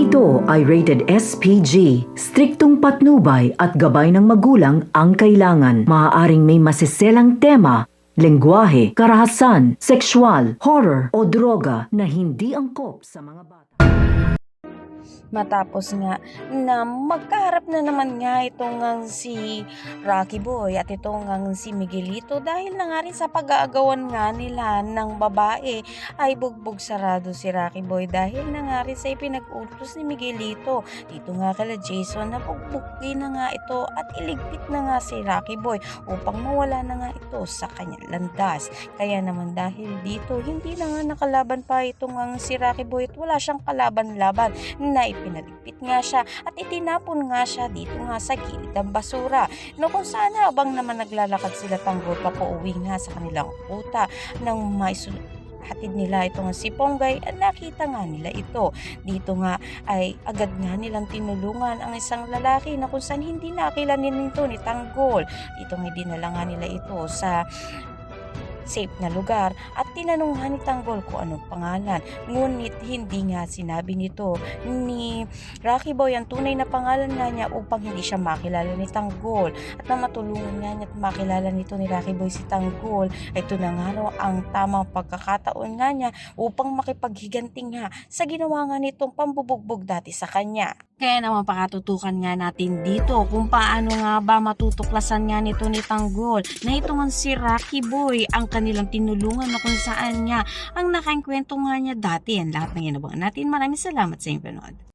ito ay rated SPG. Striktong patnubay at gabay ng magulang ang kailangan. Maaaring may masiselang tema, lengguwahe, karahasan, sexual, horror o droga na hindi angkop sa mga bata. Matapos nga na magkaharap na naman nga itong si Rocky Boy at itong si Miguelito dahil na nga rin sa pag-aagawan nga nila ng babae ay bugbog sarado si Rocky Boy dahil na nga rin sa ipinag-utos ni Miguelito dito nga kala Jason na bugbugin na nga ito at iligpit na nga si Rocky Boy upang mawala na nga ito sa kanyang landas. Kaya naman dahil dito hindi na nga nakalaban pa itong si Rocky Boy at wala siyang kalaban-laban na pinaligpit nga siya at itinapon nga siya dito nga sa gilid ng basura. No kung saan habang naman naglalakad sila tanggol papauwi nga sa kanilang kuta nang hatid nila itong si Ponggay at nakita nga nila ito. Dito nga ay agad nga nilang tinulungan ang isang lalaki na kung saan hindi nakilanin nito ni Tanggol. Dito nga dinala nga nila ito sa safe na lugar at tinanunghan ni Tanggol kung anong pangalan. Ngunit hindi nga sinabi nito ni Rocky Boy ang tunay na pangalan nga niya upang hindi siya makilala ni Tanggol. At nang matulungan nga niya at makilala nito ni Rocky Boy si Tanggol, ito na nga raw ang tamang pagkakataon nga niya upang makipaghiganti nga sa ginawa nga nitong pambubugbog dati sa kanya. Kaya naman pakatutukan nga natin dito kung paano nga ba matutuklasan nga nito ni Tanggol na ito nga si Rocky Boy ang kanilang tinulungan na kung saan niya ang nakainkwento nga niya dati. Yan lahat ng ginawa natin. Maraming salamat sa inyong panood.